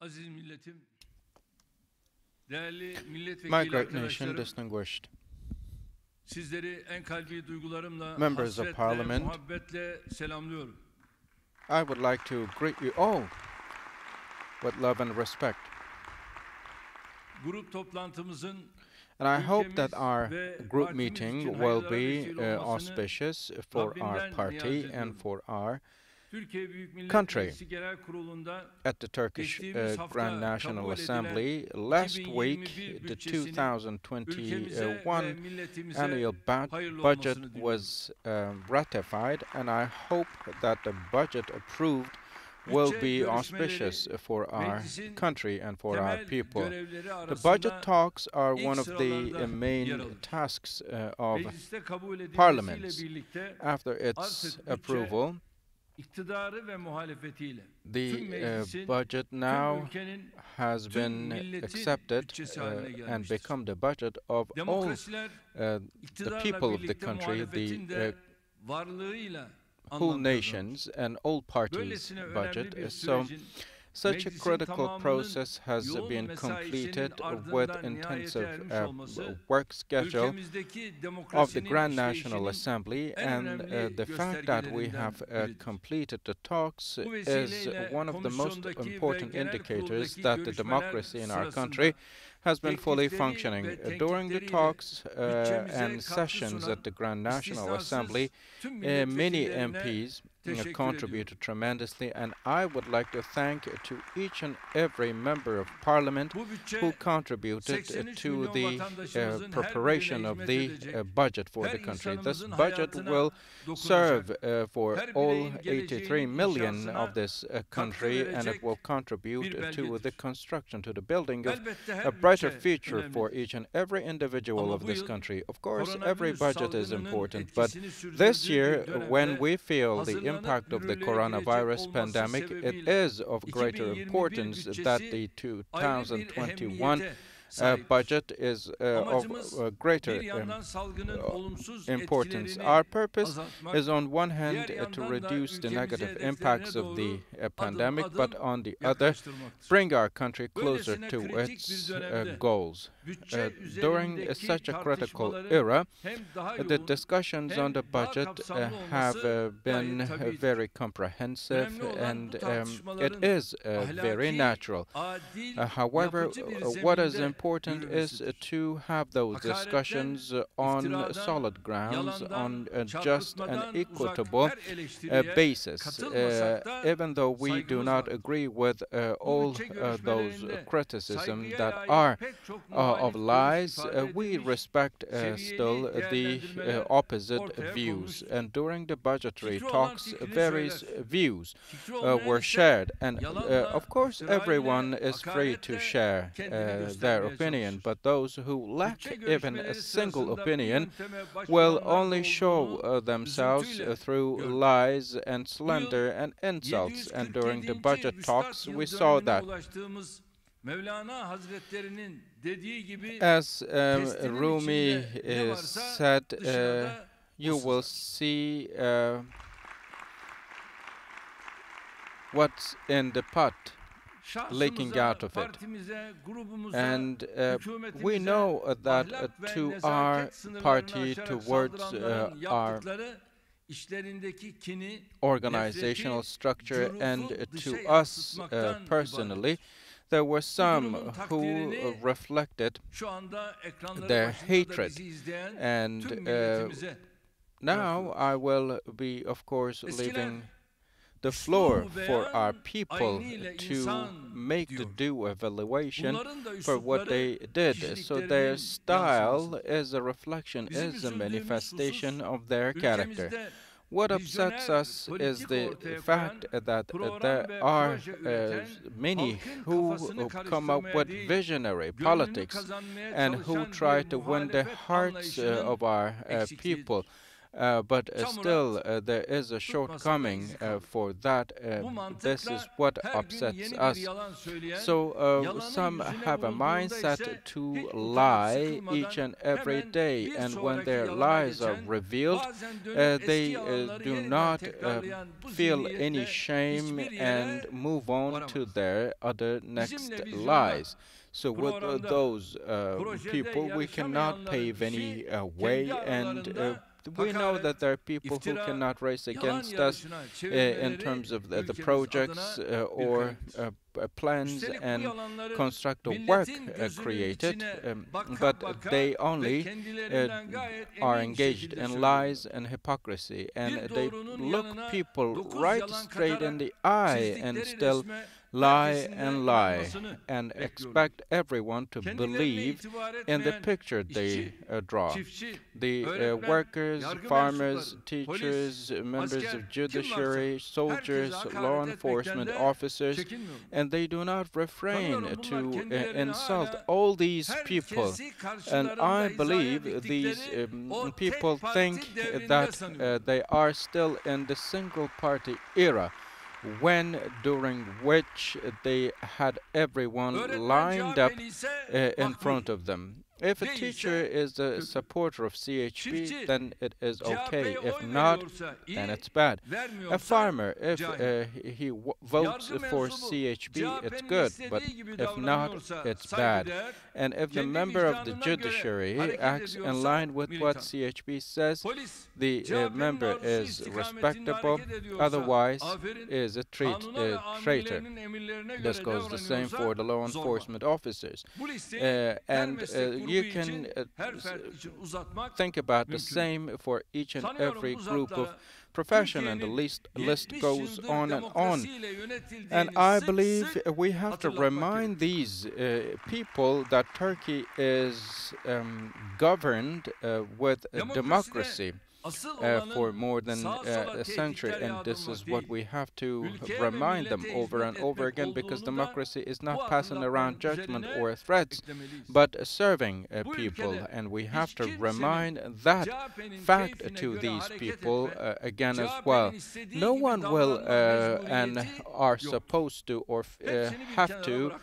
aziz milletim, değerli My milletvekili great nation, arkadaşlarım, distinguished sizleri en kalbi duygularımla, members of hasretle, Parliament, muhabbetle selamlıyorum. I would like to greet you all with love and respect. Grup toplantımızın And I hope that ülkemiz our ve group partimiz meeting için will hayırlara be vesile olmasını auspicious for our Rabbimden party niyaz and ediyorum. for our Türkiye Büyük Millet country. Meclisi Genel Kurulu'nda At the Turkish geçtiğimiz hafta Grand National kabul Assembly edilen last week, 2021 the bütçesinin ülkemize ve 2021 milletimize annual hayırlı budget olmasını diliyorum. was ratified, and I hope that the budget approved will be auspicious for our country and for our people. The budget talks are one of the main tasks of Mecliste kabul Parliament. edilmesiyle birlikte After its approval, iktidarı ve muhalefetiyle the tüm meclisin, budget tüm now ülkenin, has tüm been milletin accepted bütçesi haline and gelmiştir. become the budget of all Demokrasiler the iktidarla people of the birlikte country, muhalefetin the de varlığıyla whole anlamlıdır. nations and all parties' Böylesine önemli budget. bir So sürecin such a meclisin critical tamamının process has yoğun been mesaisinin completed ardından with nihayete intensive ermiş olması, work schedule ülkemizdeki of the demokrasinin Grand National işleyişinin Assembly, en and önemli the fact that we göstergelerinden have biridir. completed the talks Bu is vesileyle one of the most komisyondaki ve important genel indicators kuruldaki that the görüşmeler democracy in our sırasında country has been fully teklifleri functioning. ve During the tenkitleriyle talks bütçemize and katkı sessions sunan at the Grand National istisnasız Assembly, tüm many milletvekillerine MPs teşekkür contributed ediyorum. tremendously, and I would like to thank to each and every member of Parliament Bu bütçe who contributed 83 to milyon the vatandaşımızın her preparation birine of hizmet the edecek, budget for her the country. This insanımızın budget hayatına will serve dokunacak, for her all bireyin 83 geleceğinin million inşasına of this katkı country, and it verecek will contribute bir to belgedir. the construction, to the building of Elbette her a brighter bütçe future for önemlidir. each and every individual Ama of bu this yıl country. Of course, every koronavirüs budget is salgınının important, but etkisini this sürdürdüğü year, bir when dönemde we feel the hazırlanıp impact of the yürürlüğe coronavirus girecek olması pandemic, it sebebiyle is of greater 2021 importance that bütçesi the ayrı bir 2021 ehemmiyete sahiptir. budget is of Amacımız greater bir yandan salgının olumsuz importance. etkilerini Our purpose azaltmak, is on one hand diğer to yandan da reduce the ülkemizi negative hedeflerine impacts of doğru the adım pandemic, adım but on the other, yaklaştırmaktır. bring our country Böylesine closer to kritik its bir dönemde goals. bütçe During üzerindeki such a critical tartışmaların era, hem daha the yoğun discussions on hem the daha budget kapsamlı have olması been gayet tabiidir. very comprehensive, Önemli olan and bu it tartışmaların is very ahlaki, natural. adil, However, yapıcı bir what is zeminde important is yürümesidir. to have those Hakaretten, discussions on iftiradan, solid grounds, yalandan, on just and çarpıtmadan equitable uzak her eleştiriye basis. katılmasak da Even though we do saygımız not vardır. agree with all bütçe those görüşmelerinde criticism saygıya that layık are pek çok of muhalif görüş lies, ifade we edilmiş, respect seviyeli still the değerlendirmeler opposite ortaya views. konmuştur. And during the budgetary Fikri olan talks, fikrini various söyler. views Fikri olmayan were ise shared. And yalanla, of course, iftirayla, everyone is free to hakaretle share kendini their göstermeye opinion, çalışır. but those who lack Bütçe even görüşmeleri a single sırasında bu opinion yönteme will başvuranlar only da show olduğunu themselves üzüntüyle through gördük. lies and Bu slander yıl and insults. And during the 747. budget talks, Üstad we yıl saw dönümüne that. ulaştığımız Mevlana Hazretleri'nin dediği gibi As testinin Rumi içinde ne varsa said, dışarıda you o will sızar. see what's in the pot leaking Şahsımıza, out of it. partimize, grubumuza, And we hükümetimize know that ahlak ve to our nezaket sınırlarını party, aşarak towards saldıranların our yaptıkları işlerindeki kini, organizational nefreti, structure, cürufu and dışa to us yansıtmaktan personally, ibaret. there were some durumun who takdirini reflected Şu anda ekranları their başında da hatred. bizi izleyen And tüm milletimize now I will be, of course, Eskiler leaving the floor üslubu for beyan our people ayniyle to insan make the diyor. due evaluation Bunların da for what they üslupları did. So their kişiliklerinin style yansımasıdır. is a reflection, Bizim is a üzüldüğümüz manifestation husus, of their character. ülkemizde What upsets vizyoner us is politik the ortaya fact koyan, that program there ve are proje üreten, many halkın who kafasını come up karıştırmaya with değil, visionary gönlünü politics kazanmaya and who çalışan try bir to win the muhalefet hearts anlayışının of our eksikliğidir. people. but still there is a shortcoming for that. This is what upsets us. So some have a mindset to lie each and every day, and when their lies are revealed, they do not feel any shame and move on to their other next lies. So with those people, we cannot pave any way, and we know that there are people who cannot race against us in terms of the projects or plans and constructive work created, but they only are engaged in lies and hypocrisy, and they look people right straight in the eye and still lie and lie and expect everyone to believe in the picture they draw. The workers, farmers, teachers, members of judiciary, soldiers, law enforcement officers, and they do not refrain to insult all these people. And I believe these people think that they are still in the single-party era, during which they had everyone lined up in front of them. If a teacher is a supporter of CHP, then it is okay. If not, then it's bad. A farmer, if he votes for CHP, it's good, but if not, it's bad. And if the member of the judiciary acts in line with what CHP says, the member is respectable, otherwise is a traitor. This goes the same for the law enforcement officers. And you can think about the same for each and every group of profession, and the list goes on and on. And I believe we have to remind these people that Turkey is governed with democracy for more than a century, and this is what we have to remind them over and over again, because democracy is not passing around judgment or threats, but serving people, and we have to remind that fact to these people again as well. No one will and are supposed to or have to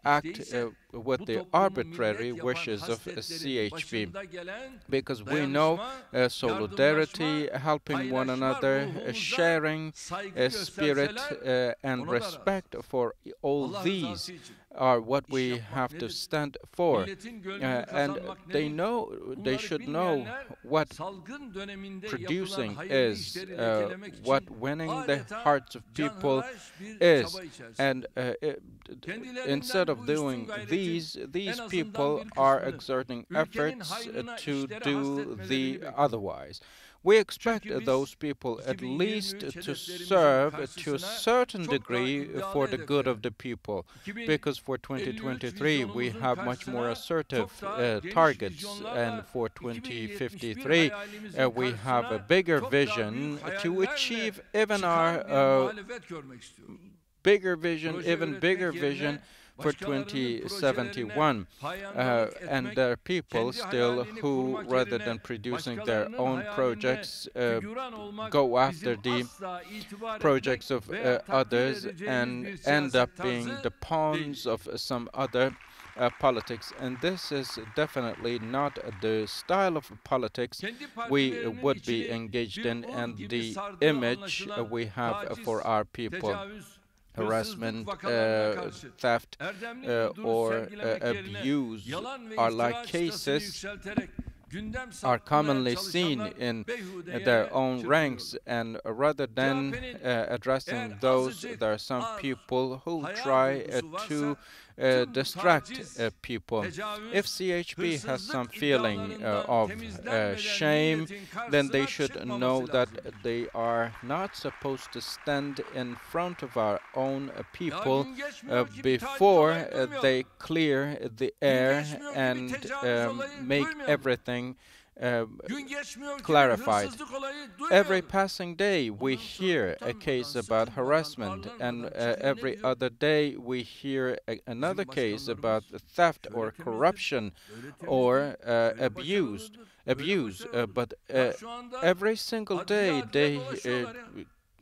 act with the arbitrary wishes of CHP, because we know solidarity, helping one another, sharing spirit and respect for all these are what we have to stand for, and they should know what producing is, what winning the hearts of people is, and instead of doing these people are exerting efforts to do the otherwise. We expect those people at least to serve to a certain degree for the good of the people, because for 2023 we have much more assertive targets, and for 2053 we have a bigger vision to achieve even our bigger vision for 2071, and there are people still who, rather than producing their own projects, go after the projects of others and end up being the pawns of some other politics. And this is definitely not the style of politics we would be engaged in, and the image we have for our people. Harassment, theft, or abuse are like cases are commonly seen in their own ranks, and rather than addressing those, there are some people who try to distract people. If CHP has some feeling of shame, then they should know that they are not supposed to stand in front of our own people before they clear the air and make everything clarified. Every passing day we hear a case about harassment, and every other day we hear another case about theft or corruption or abuse. But every single day they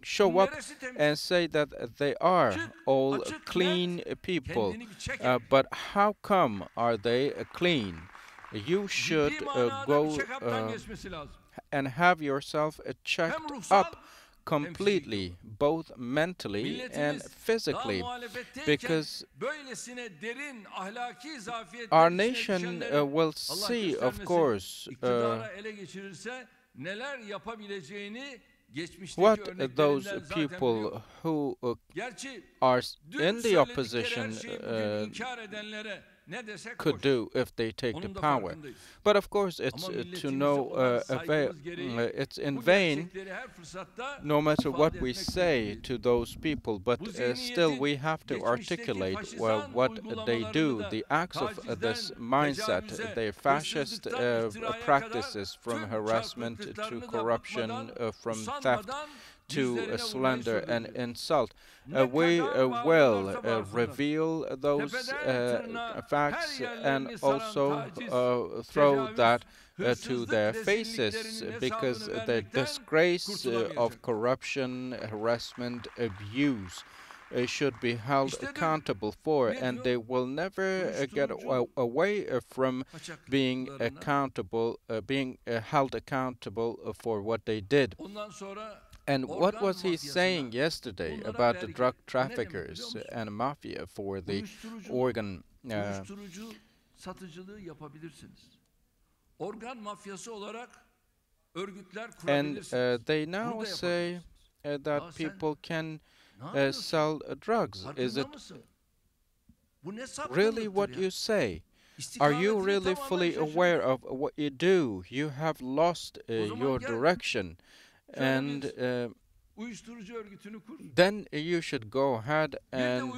show up and say that they are all clean people. But how come are they clean? You should go and have yourself checked up completely, both mentally and physically, because our nation will see, of course, what those people who are in the opposition could do if they take the power. But of course it's to no avail. It's in vain no matter what we say to those people, but still we have to articulate what they do, the acts of this mindset, their fascist practices, from harassment to corruption, from theft to slander and insult. We will reveal those facts and also throw that to their faces, because the disgrace of corruption, harassment, abuse should be held accountable for, and they will never get away from being accountable, being held accountable for what they did. And what was he saying yesterday about the drug traffickers and mafia for the organ? And they now say that people can sell drugs. Is it really what you say? Are you really fully aware of what you do? You have lost your direction. And then you should go ahead and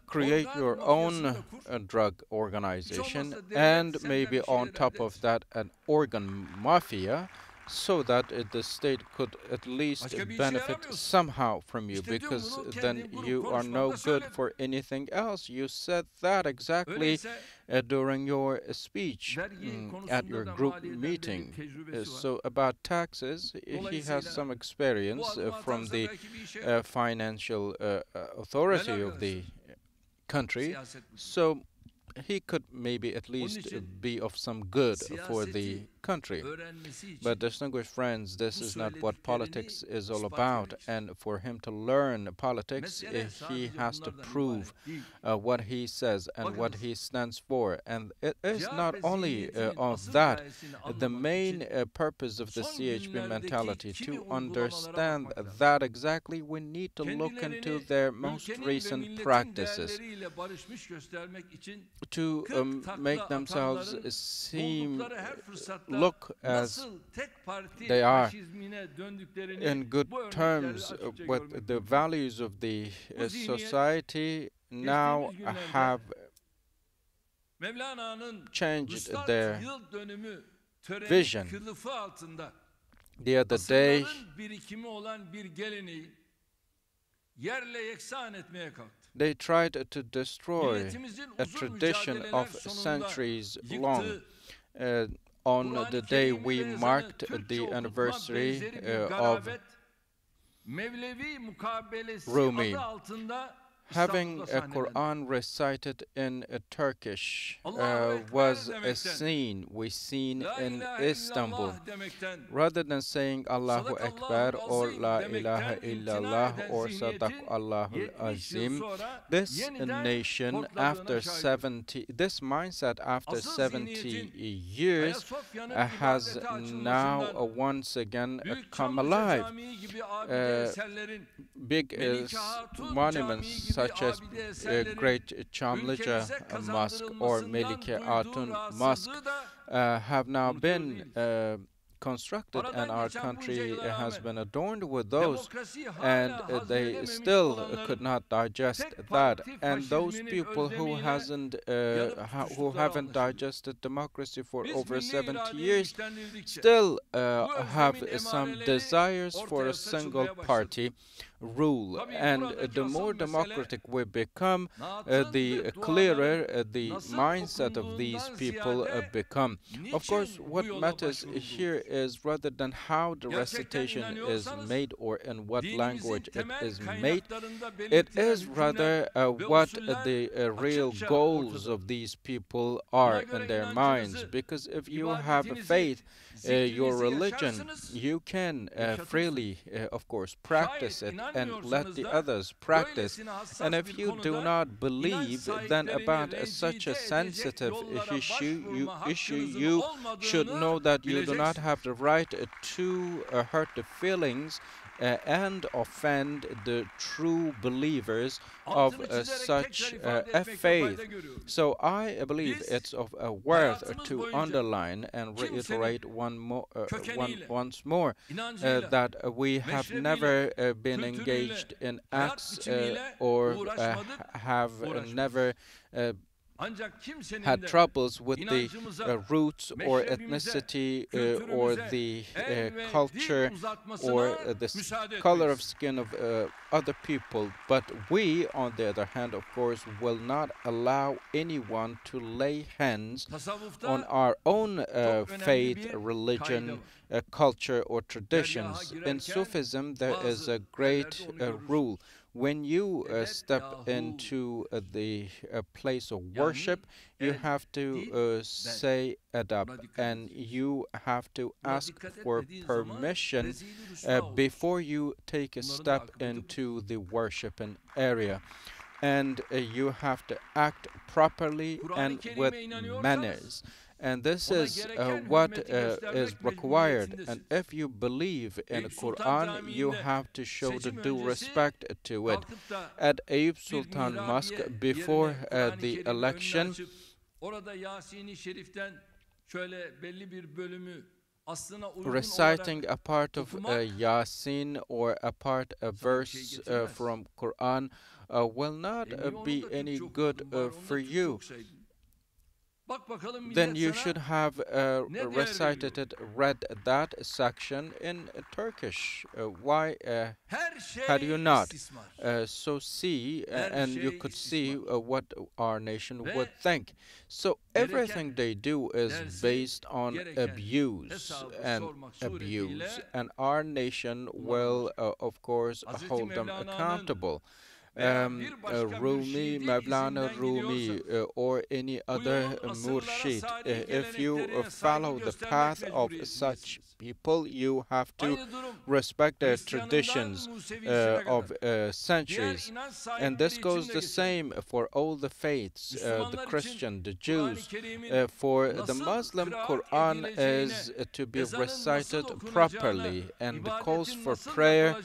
create your own drug organization, and maybe on top of that an organ mafia, so that the state could at least benefit somehow from you, because then you are no good for anything else. You said that exactly during your speech at your group meeting. So about taxes, he has some experience from the financial authority of the country, so he could maybe at least be of some good for the country. But distinguished friends, this is not what politics is all about, and for him to learn politics, he has to prove what he says and what he stands for. And it is not only of that. The main purpose of the CHP mentality, to understand that exactly, we need to look into their most recent practices to make themselves look as they are in good terms with the values of the society. Now have changed their vision. The other day, they tried to destroy a tradition of centuries long. On the day we marked the anniversary of Rumi, having a Quran recited in Turkish was a scene we seen in Istanbul. Rather than saying Allahu Akbar or La ilaha illallah or Sadaq Allahul Azim, this nation this mindset after 70 years has now once again come alive. Big monuments such as Great Çamlıca Mosque or Melike Hatun Mosque have now been constructed, and our country has been adorned with those, and they still could not digest that. And those people who haven't digested democracy for over 70 years still have some desires for a single party rule. And the more democratic we become, the clearer the mindset of these people become. Of course, what matters here is, rather than how the recitation is made or in what language it is made, it is rather what the real goals of these people are in their minds. Because if you have a faith, your religion, you can freely, of course, practice it and let the others practice. And if you do not believe, then about such a sensitive issue, you should know that you do not have the right to hurt the feelings and offend the true believers of such a faith. So I believe it's of worth to underline and reiterate once more that we have never been engaged in acts or have never had troubles with the roots or ethnicity or the culture or the color of skin of other people. But we, on the other hand, of course, will not allow anyone to lay hands on our own faith, religion, culture, or traditions. In Sufism, there is a great rule. When you step into the place of worship, you have to say adab, and you have to ask for permission before you take a step into the worshiping area. And you have to act properly and with manners. And this is what is required. And if you believe in the Quran, you have to show the due respect to it. At Eyüp Sultan Mosque, before the election, reciting a part of Yasin or a verse from Quran will not be any good for you. Then you should have read that section in Turkish. Why had you not? So see, and you could see what our nation would think. So everything they do is based on abuse, and our nation will, of course, hold them accountable. Rumi, Mevlana Rumi, or any other murshid. If you follow the path of such people, you have to respect their traditions of centuries. And this goes the same for all the faiths, the Christian, the Jews. For the Muslim, Quran is to be recited properly, and the calls for prayer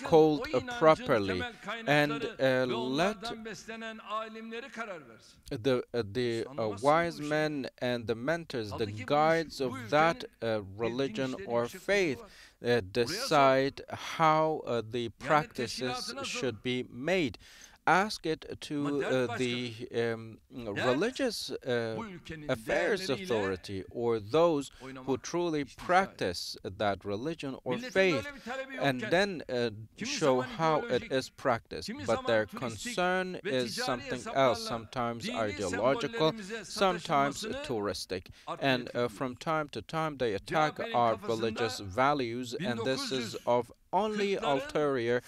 called properly. And let the wise men and the mentors, the guides of that religion or faith, decide how the practices should be made. Ask it to the religious affairs authority, or those who truly practice that religion or faith, and then show how it is practiced. But their concern is something else, sometimes ideological, sometimes touristic. And from time to time they attack our religious values, and this is of only ulterior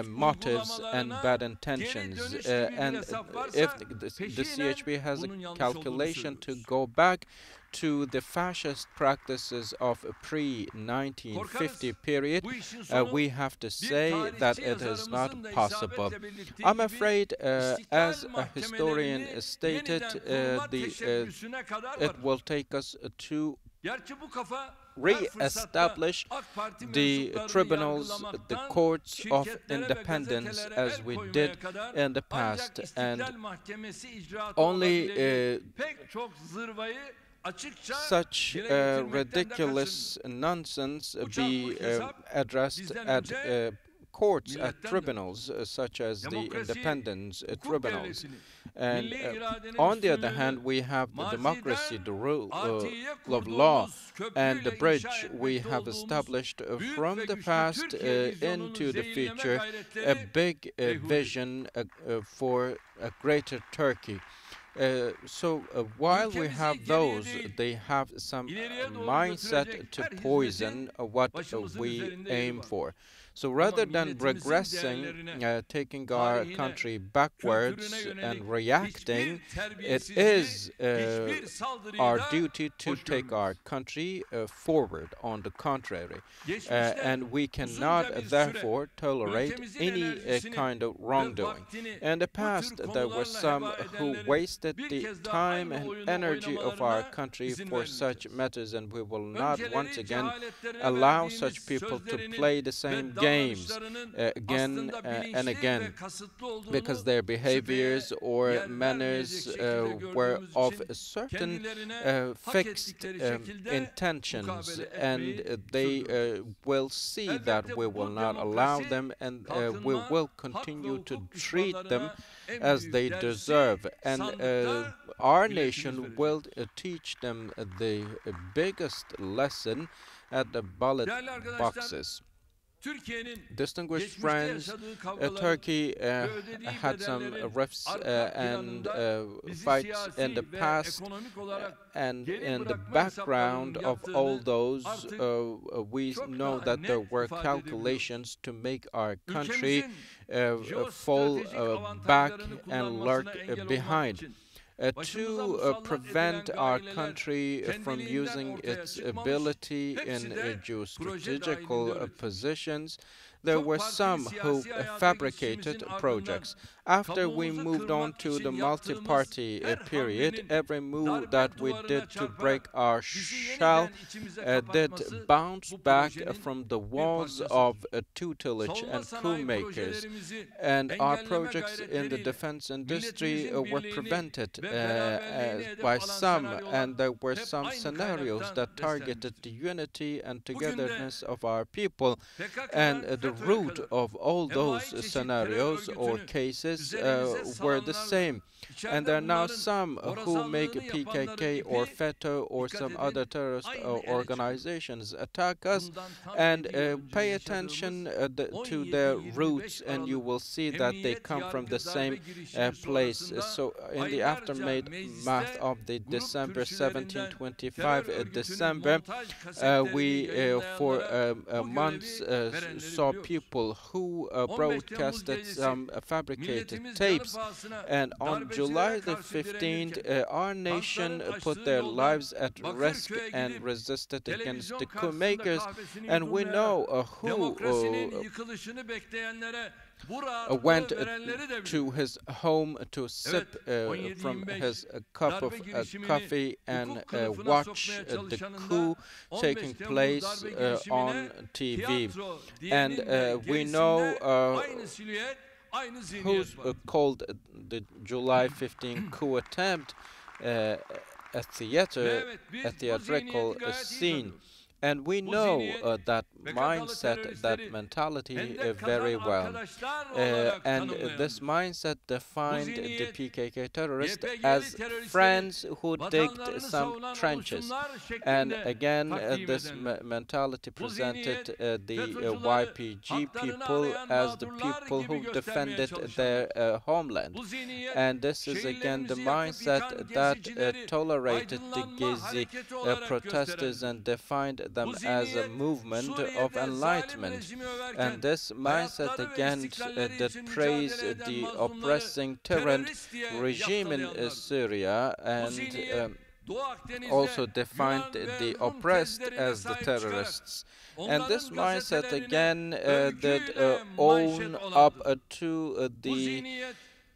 motives and bad intentions. And if the CHP has a calculation to go back to the fascist practices of a pre-1950 period, we have to say that it is not possible. I'm afraid, as a historian stated, it will take us to re-establish the tribunals, the courts of independence as we did in the past, and only such ridiculous nonsense be addressed at courts, at tribunals such as the independence tribunals. And on the other hand, we have the democracy, the rule of law, and the bridge we have established from the past into the future, a big vision for a greater Turkey. So while we have those, they have some mindset to poison what we aim for. So rather than regressing, taking our country backwards and reacting, it is our duty to take our country forward, on the contrary. And we cannot therefore tolerate any kind of wrongdoing. In the past, there were some who wasted the time and energy of our country for such matters, and we will not once again allow such people to play the same games again and again, because their behaviors or manners were of certain fixed intentions, and they will see that we will not allow them, and we will continue to treat them as they deserve. And our nation will teach them the biggest lesson at the ballot boxes. Distinguished friends, Turkey had some rifts and fights in the past, and in the background of all those, we know that there were calculations to make our country fall back and lurk behind. To prevent our country from using its ability in geostrategical positions, there were some who fabricated projects. After we moved on to the multi-party period, every move that we did to break our shell did bounce back from the walls of tutelage and coup makers. And our projects in the defense industry were prevented by some, and there were some scenarios that targeted the unity and togetherness of our people. And the root of all those scenarios or cases were the same. And there are now some who make PKK or FETÖ or some other terrorist organizations attack us, and pay attention to their roots, and you will see that they come from the same place. So in the aftermath of the December 1725 December, we for months saw people who broadcasted some fabricated tapes, and on July the 15th, our nation put their lives at risk and resisted against the coup makers, and we know who went to his home to sip from his cup of coffee and watch the coup taking place on TV. And we know who's called the July 15 coup attempt a theatrical scene. And we know that mindset, that mentality very well. And this mindset defined the PKK terrorists as friends who digged some trenches. And again, this mentality presented the YPG people as the people who defended their homeland. And this is again the mindset that tolerated the Gezi protesters and defined them as a movement of enlightenment. And this mindset again that praised the oppressing tyrant regime in Syria, and also defined the oppressed as the terrorists. And this mindset again that own up to the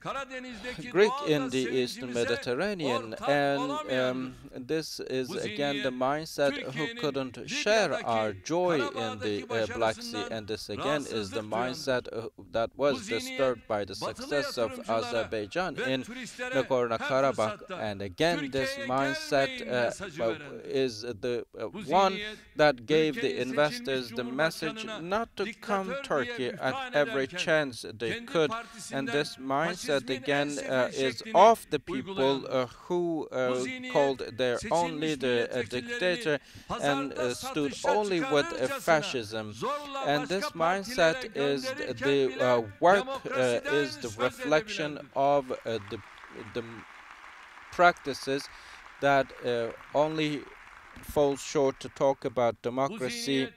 Greek in the Eastern Mediterranean, and this is again the mindset who couldn't share our joy in the Black Sea, and this again is the mindset that was disturbed by the success of Azerbaijan in Nagorno-Karabakh, and again this mindset is the one that gave the investors the message not to come Turkey at every chance they could, and this mindset again is of the people who called their own leader a dictator and stood only with fascism. And this mindset is the work is the reflection of the practices that only falls short to talk about democracy,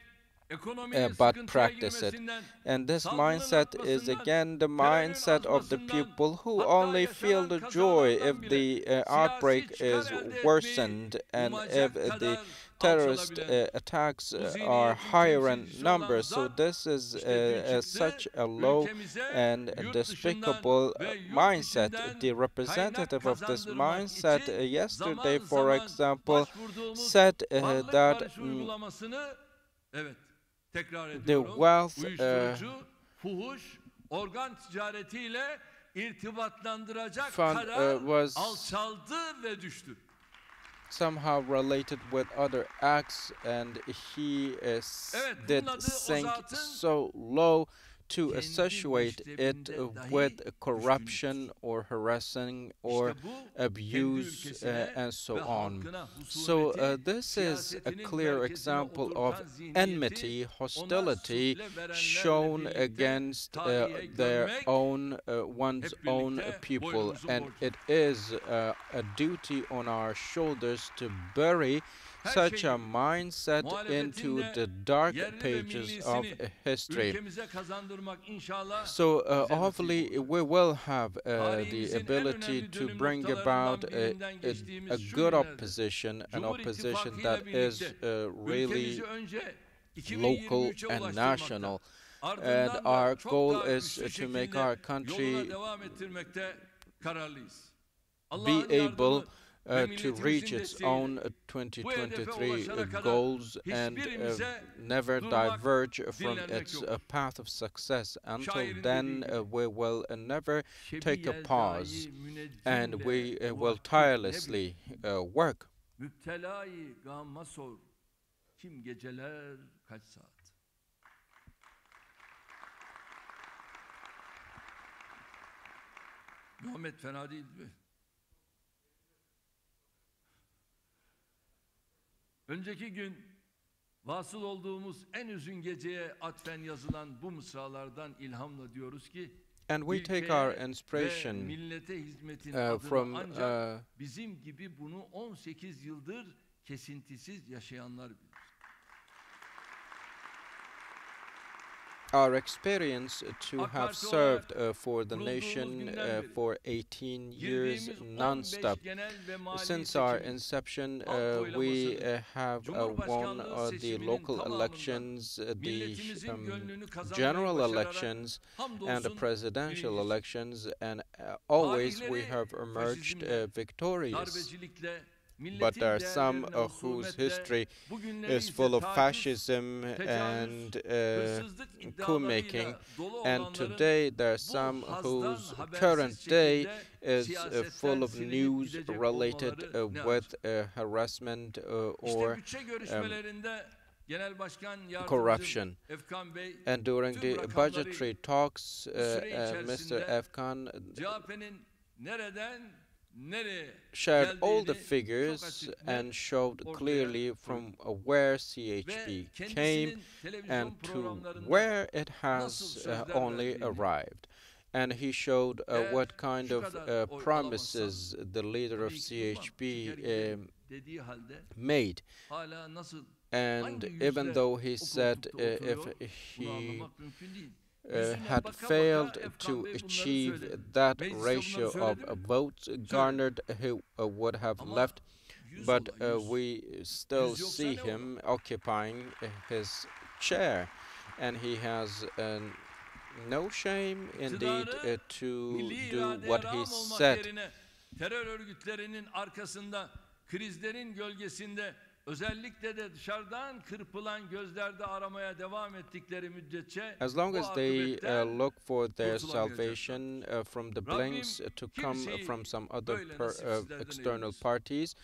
but practice it. And this mindset is again the mindset of the people who only feel the joy if the outbreak is worsened and if the terrorist attacks are higher in number. So this is such a low and despicable mindset. The representative of this mindset yesterday, for example, said that the wealth fund was somehow related with other acts, and he did sink so low to associate it with corruption or harassing or abuse and so on. So this is a clear example of enmity, hostility shown against their own, one's own people, and it is a duty on our shoulders to bury such a mindset into the dark pages of history. So hopefully we will have the ability to bring about a good opposition, an opposition that is really local and national. And our goal is to make our country be able to reach its own 2023 goals and never diverge from its path of success. Until then, we will never take a pause, and we will tirelessly work. Muhammed fena değil mi? Önceki gün vasıl olduğumuz en üzün geceye atfen yazılan bu mısralardan ilhamla diyoruz ki, and we take our inspiration millete hizmetin adına from ancak bizim gibi bunu 18 yıldır kesintisiz yaşayanlar bilir. Our experience to have served for the nation for 18 years non-stop. Since our inception, we have won the local elections, the general elections, and the presidential elections, and always we have emerged victorious. But there are some whose history is full of fascism and coup-making, and today there are some whose current day is full of news related with harassment or corruption. And during the budgetary talks, Mr. Efkan shared all the figures and showed clearly from where CHP came and to where it has only arrived. And he showed what kind of promises the leader of CHP made. And even though he said if he had failed to achieve that ratio of votes garnered, he would have left. But we still see him occupying his chair, and he has no shame indeed to milli do iradeye what he rağm olmak said. yerine terör örgütlerinin arkasında, krizlerin gölgesinde, özellikle de dışarıdan kırpılan gözlerde aramaya devam ettikleri müddetçe As long bu as they akıbetten look for their kurtulamayacaklar. salvation from the Rabbim blinks to come kimseyi from some other böyle nasipsizlerden external eylemesin. parties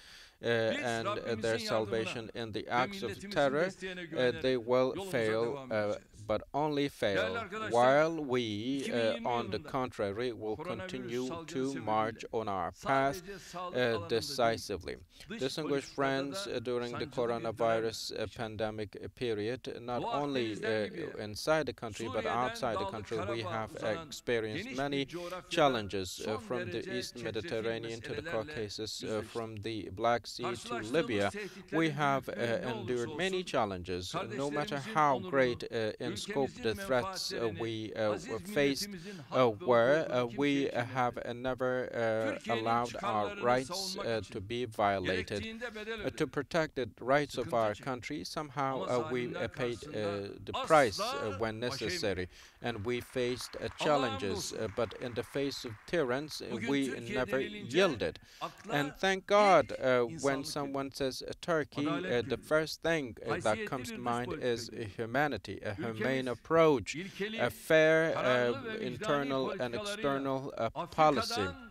Biz and Rabbimizin their yardımına salvation in the ve acts of milletimizin terror, desteğine güvenerek they will yolumuza fail, devam edeceğiz. but only fail, Değerli arkadaşlar, while we, 2020 on the yılında contrary, will koronavirüs continue salgını to sebebiyle march on our path sadece sağlık alanında değil, decisively. dış Distinguished politikada friends, da during the sancılı bir coronavirus dönem pandemic period, not Doğu only Akdeniz'den Libya'ya, inside the country but Suriye'den outside the Dağlık country, we Karabağ'a have uzanan experienced geniş many bir coğrafyada challenges son from the derece East çetrefil Mediterranean to the meselelerle Caucasus, yüzleştik. from the Black Sea to Karşılaştığımız Libya. tehditlerin We have büyüklüğü ne endured olursa many olsun, challenges, no matter kardeşlerimizin how onurunu, great in scope the ülkemizin threats menfaatlerini, we aziz faced milletimizin hak ve were, hukukunu we kimseye have kirletmedik. never Türkiye'nin allowed our çıkarlarını rights savunmak to için be violated. gerektiğinde bedel To ödedik. protect the rights of Sıkıntı our çektik. country, somehow Ama we zalimler paid karşısında the price asla when baş necessary, eğmedik. and we faced Allah'a challenges, hamdolsun. but in the face of tyrants, Bugün we Türkiye never denilince yielded. akla And thank God, ilk when insanlık someone says Turkey, adalet the geliyor. first thing that Haysiyetli comes bir to dış mind politika is geliyor. humanity, a humane Ülkemiz approach, ilkeli, a fair kararlı ve vicdani internal and politikalarıyla external policy Afrika'dan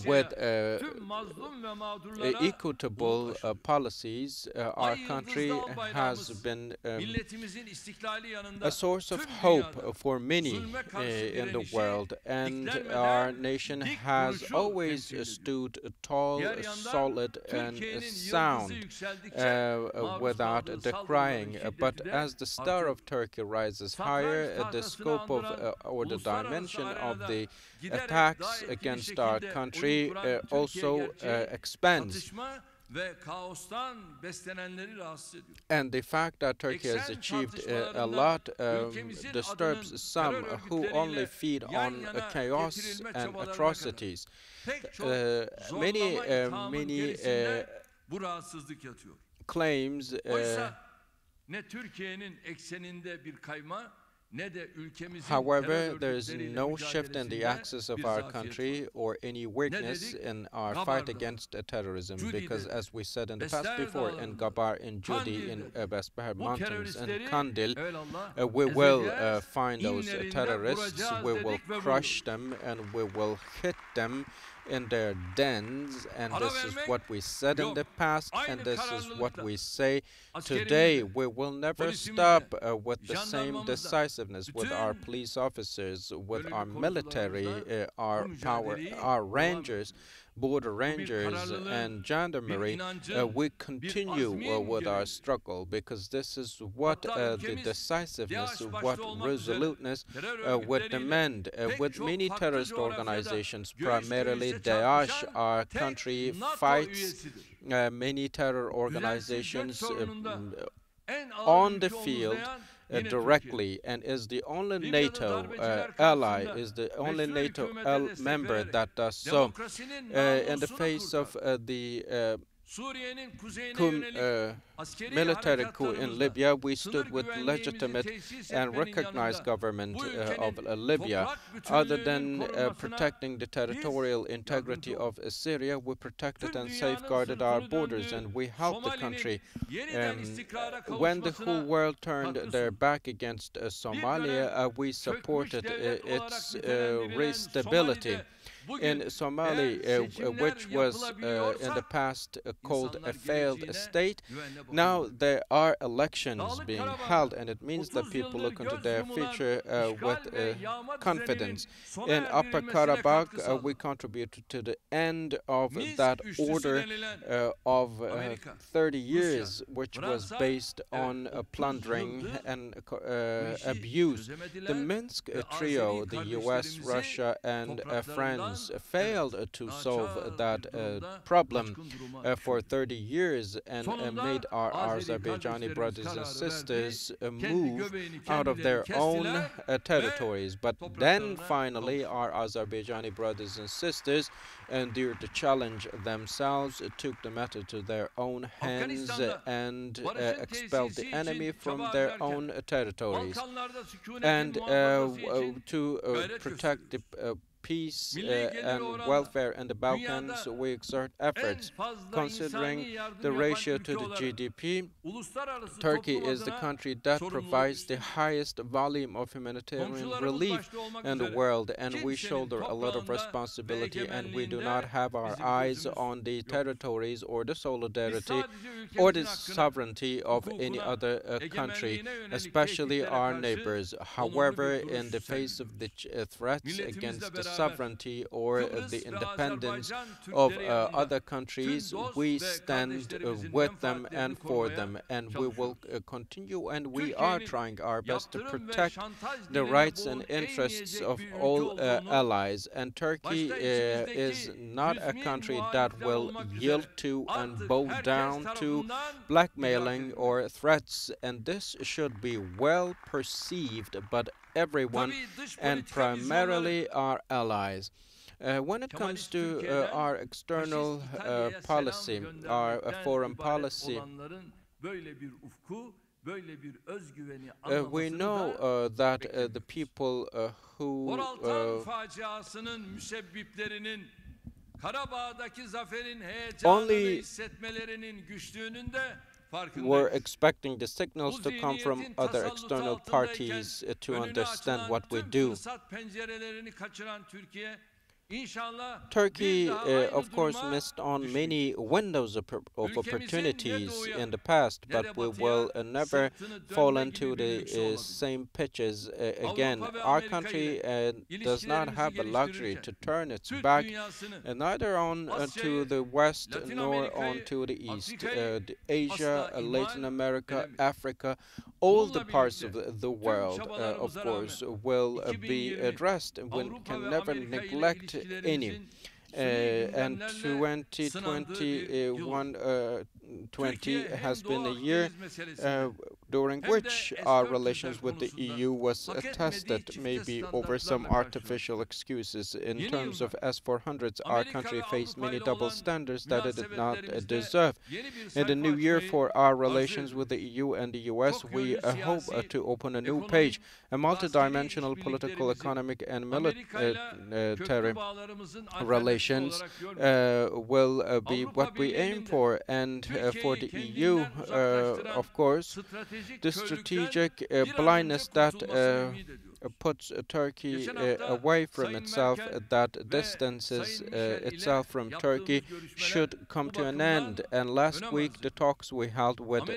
with Asya'ya tüm mazlum ve mağdurlara equitable umut aşılıyor. policies. Our Ay country yıldızlı al has bayrağımız been milletimizin istiklali yanında a source of tüm hope dünyada for many zulme karşı in the direnişi world, and diklenmeden our nation dik has duruşu always temsil ediyor. stood tall, Diğer yandan solid, and Türkiye'nin yıldızı sound yükseldikçe maruz without kaldığı decrying. saldırıların But şiddeti de as the star artıyor. of Turkey rises Satranç higher, the tahtasını scope of andıran or the uluslararası dimension of arenada the giderek attacks daha etkili against our şekilde country oyun kuran Türkiye also gerçeği expands. çatışma ve kaostan beslenenleri rahatsız ediyor. And the fact that Turkey has Eksen achieved a tartışmalarında lot ülkemizin disturbs adının some terör who only örgütleriyle feed yan on yana chaos getirilme and çabalarına atrocities. Pek çok Many zorlama ithamın many gerisinde bu rahatsızlık yatıyor. claims Oysa ne Türkiye'nin ekseninde bir kayma ne de ülkemizin however, there is terör no örgütleriyle shift in the mücadelesinde axis of bir our zafiyet country var. or any weakness dedik? in our fight Gabar'da, against terrorism, Cudi'de, because as we said in the past Besler before, in Dağları'nda, Gabar, in Judi, in Kandil'de, West-Bahar bu Mountains, teröristleri and Kandil, evelallah we will ezeceğiz, find those inlerinde terrorists, vuracağız we will dedik ve crush vurduk. them, and we will hit them in their dens, and Ara this is vermek what we said in yok. the past, and Aynı this is what kararlılıkla we say today. askerimizle, We will never polisimizle, stop with the same jandarmamızla, decisiveness with our bütün police officers, with bölük our military, komutanlarımızla our bu power, mücadeleyi our devam rangers, border bir rangers, kararlılığın, and gendarmerie. bir inancın, We continue azmin with our gereği. struggle, because this is what Hatta the ülkemiz decisiveness, DAEŞ what başta olmak üzere resoluteness terör would örgütleriyle demand. pek With çok many farklı terrorist coğrafyada organizations, göğüs primarily göğüse Daesh, çarpışan our tek country NATO fights üyesidir. many terror Düzensiz göç organizations sorununda en ağır on the yükü field omuzlayan yine Türkiye. directly, and is the only Libya'da NATO darbeciler ally, karşısında is the only meşru NATO hükümete destek member vererek that does so. demokrasinin In the namusunu face of kurtardı. the Suriye'nin kuzeyine coup, yönelik askeri military coup in harekatlarımızda Libya, we sınır stood with güvenliğimizi legitimate tesis and etmenin recognized yanında government bu of ülkenin Libya. toprak Other bütünlüğünün than korunmasına protecting the territorial integrity yardımcı of Syria, we protected tüm and dünyanın safeguarded our sırtını borders, döndüğü and we helped the Somali'nin country. yeniden istikrara When the whole kavuşmasına world turned their katkı back against Somalia, we supported devlet olarak its nitelendirilen restability. Somali'de bugün In Somali, eğer seçimler which was in yapılabiliyorsa the past called a insanlar failed geleceğine state, güvenle now bakıyor. there are elections Dağlık being Karabağ'da held, and it means that 30 people yıldır look into göz their yumulan future with işgal ve yağma confidence. düzeninin sona In Upper erdirilmesine Karabakh, katkı sağladı. we contributed to the end of Minsk that üçlüsü order denilen of Amerika, 30 years, which was Fransa, based evet, on 30 plundering yıldır and bu işi abuse. çözemediler The Minsk ve trio, Azeri the US, kardeşlerimizi Russia, and topraklarından friends has failed to solve that problem for 30 years and made our Azerbaijani brothers and sisters move out of their own territories. But then finally our Azerbaijani brothers and sisters endured the challenge themselves, took the matter to their own hands and expelled the enemy from their own territories. And to protect the peace and welfare in the Balkans, we exert efforts. Considering the ratio to the GDP, Turkey is the country that provides the highest volume of humanitarian relief in the world, and we shoulder a lot of responsibility, and we do not have our eyes on the territories or the solidarity or the sovereignty of any other country, especially our neighbors. However, in the face of the threats against the sovereignty or the independence of other countries, we stand with them and for them, and we will continue, and we are trying our best to protect the rights and interests of all allies. And Turkey is not a country that will yield to and bow down to blackmailing or threats, and this should be well perceived by everyone, and primarily our allies. When it comes to our external policy, our foreign policy, we know that the people who only were expecting the signals to come from other external parties to understand what we do. Turkey, of course, missed on many windows of opportunities in the past, but we will never fall into the same pitches again. Our country does not have the luxury to turn its back neither on to the west nor on to the east. Asia, Latin America, Africa, all the parts of the world, of course, will be addressed. We can never neglect any. And 2020 has been a year during which our relations with the EU was tested, maybe over some artificial excuses. In terms of S-400s, our country faced many double standards that it did not deserve. In the new year for our relations with the EU and the US, we hope to open a new page. A multidimensional political, economic, and military relations will be what we aim for. And for the EU, of course, the strategic blindness that puts Turkey away from itself, that distances itself from Turkey, should come to an end. And last week, the talks we held with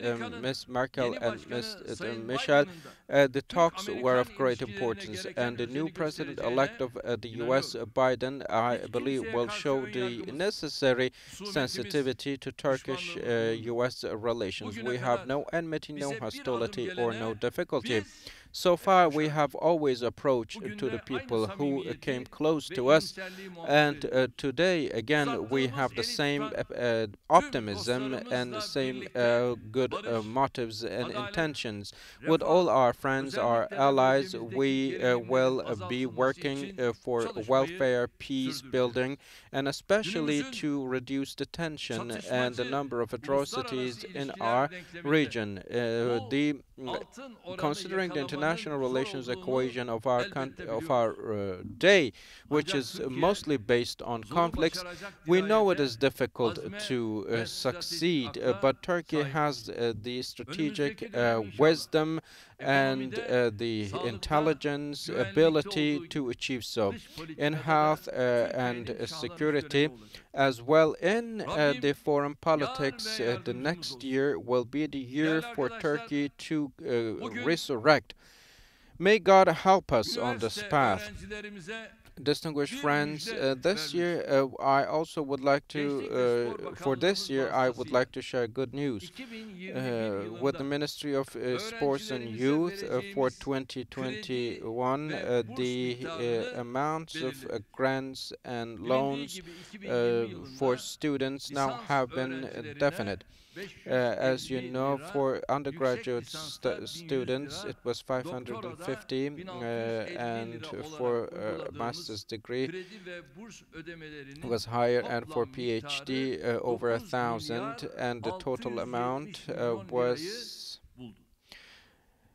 Ms. Merkel and Mr. Michel, the talks were of great importance, and the new president-elect of the US, Biden, I believe, will show the necessary sensitivity to Turkish-US relations. We have no enmity, no hostility, or no difficulty. So far, we have always approached to the people who came close to us, and today, again, we have the same optimism and the same good motives and intentions. With all our friends, our allies, we will be working for welfare, peace building, and especially to reduce the tension and the number of atrocities in our region. Considering the international relations equation of our day, which is mostly based on conflicts, we know it is difficult to succeed, but Turkey has the strategic wisdom and the intelligence, ability to achieve so in health and security, as well in the foreign politics. The next year will be the year for Turkey to resurrect. May God help us on this path. Distinguished friends, this year I also would like to, for this year I would like to share good news. With the Ministry of Sports and Youth for 2021, the amounts of grants and loans for students now have been definite. As you know, for undergraduate students, it was 550, and for a master's degree, it was higher, and for PhD, over 1,000, and the total amount was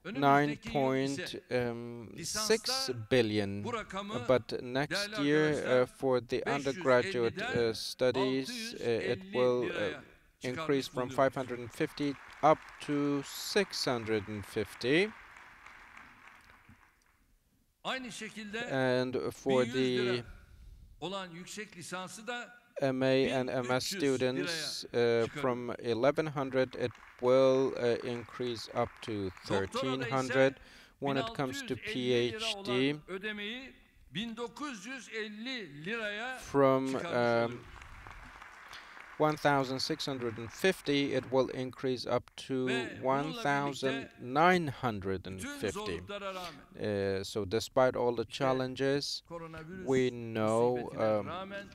9.6 billion. But next year, for the undergraduate studies, it will increase from 550 up to 650. And for the MA and MS students, from 1,100 it will increase up to 1,300. When it comes to PhD, from 1,650 it will increase up to 1,950. So despite all the challenges, we know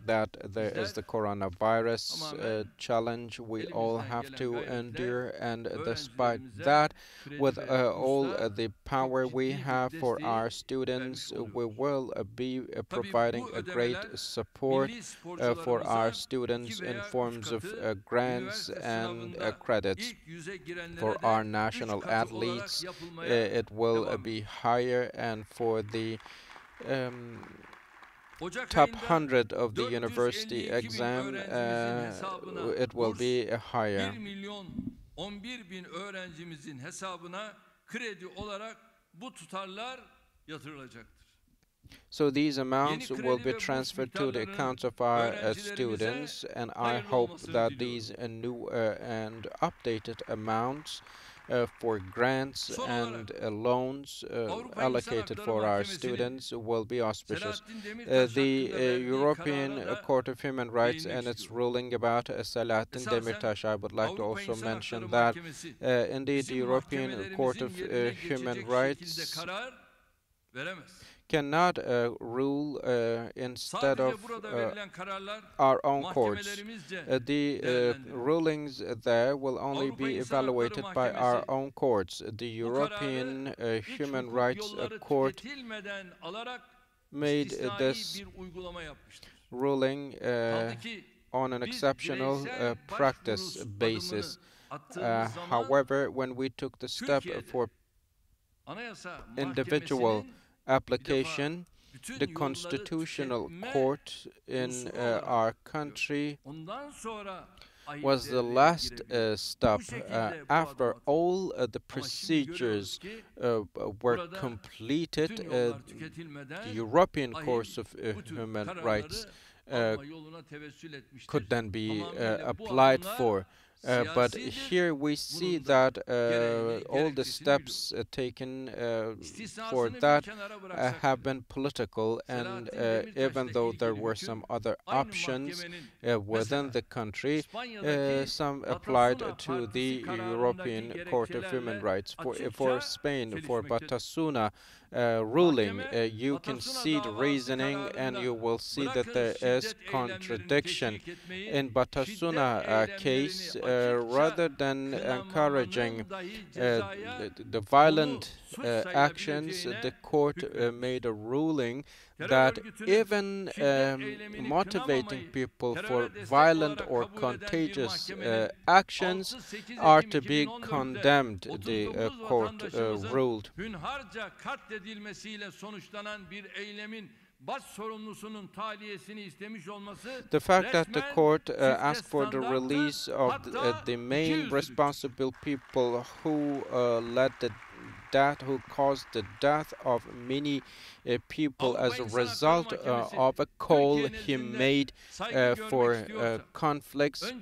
that there is the coronavirus challenge we all have to endure, and despite that, with all the power we have for our students, we will be providing a great support for our students in forms of grants and credits. For our national athletes, it will be higher, and for the top 100 of the university exam, it will be higher. 1.011.000 öğrencimizin hesabına kredi olarak bu tutarlar yatırılacaktır. So these amounts will be transferred to the accounts of our students, and I hope that these new and updated amounts for grants and loans allocated for our students will be auspicious. The European Court of Human Rights and its ruling about Selahattin Demirtas, I would like to also mention that indeed the European Court of Human Rights cannot rule instead of our own courts. The rulings there will only be evaluated by our own courts. The European Human Rights Court made this ruling on an exceptional practice basis. However, when we took the step for individual application, the Constitutional Court in our country was the last step. After all the procedures were completed, the European Court of Human Rights could then be applied for. But here we see that all the steps taken for that have been political, and even though there were some other options within the country, some applied to the European Court of Human Rights. For Spain, for Batasuna ruling, you can see the reasoning, and you will see that there is contradiction. In Batasuna case, rather than encouraging the violent actions, the court made a ruling that even motivating people for violent or contagious actions are to be condemned, the court ruled. The fact that the court asked for the release of the main responsible people who led the who caused the death of many people as a result of a call he made for conflicts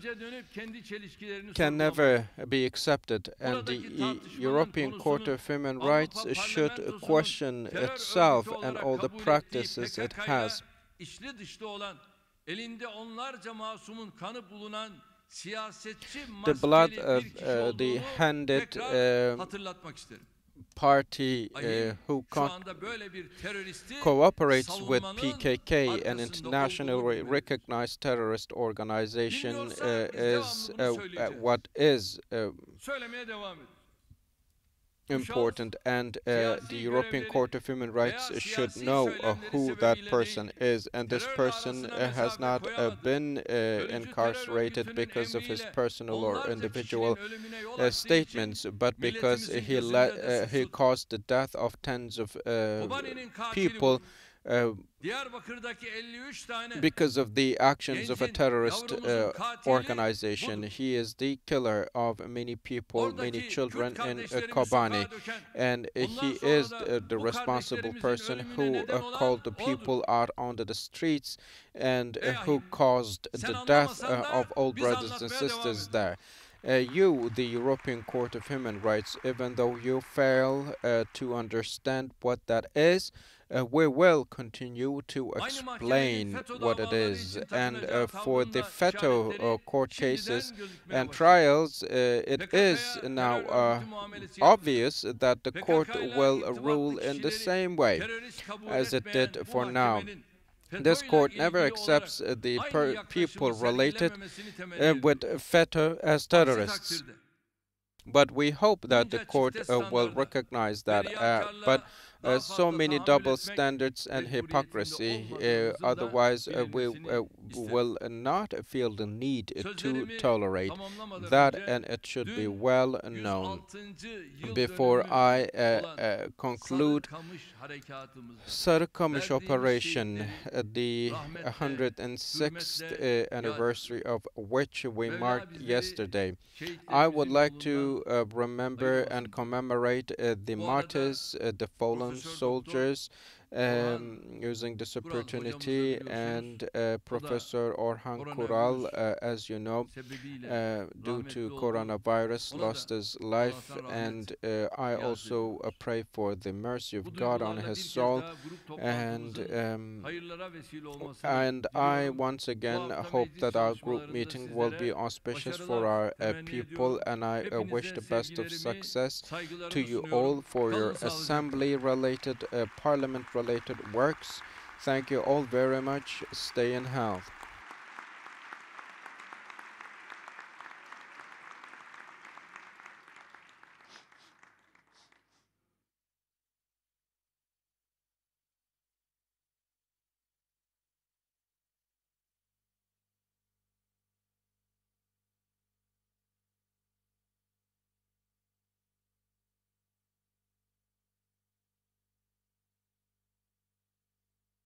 can never be accepted, and the European Court of Human Rights should question itself and all the practices it has. The blood of the handed party who cooperates with PKK, an internationally recognized terrorist organization, is what is important, and the European Court of Human Rights should know who that person is, and this person has not been incarcerated because of his personal or individual statements, but because he caused the death of tens of people because of the actions of a terrorist organization. He is the killer of many people, many children in Kobani, and he is the responsible person who called the people out onto the streets and who caused the death of all brothers and sisters there. You, the European Court of Human Rights, even though you fail to understand what that is, we will continue to explain what it is. And for the veto court cases and trials, it is now obvious that the court will rule in the same way as it did for now. This court never accepts the people related with FETÖ as terrorists. But we hope that the court will recognize that. But so many double standards and hypocrisy, otherwise we will not feel the need to tolerate that, and it should be well known. Before I conclude, Sarıkamış operation, the 106th anniversary of which we marked yesterday, I would like to remember and commemorate the martyrs, the fallen soldiers, using this opportunity, and Professor Orhan Kural, as you know, due to coronavirus, lost his life, and I also pray for the mercy of God on his soul, and I once again hope that our group meeting will be auspicious for our people, and I wish the best of success to you all for your assembly-related, parliament-related works. Thank you all very much. Stay in health.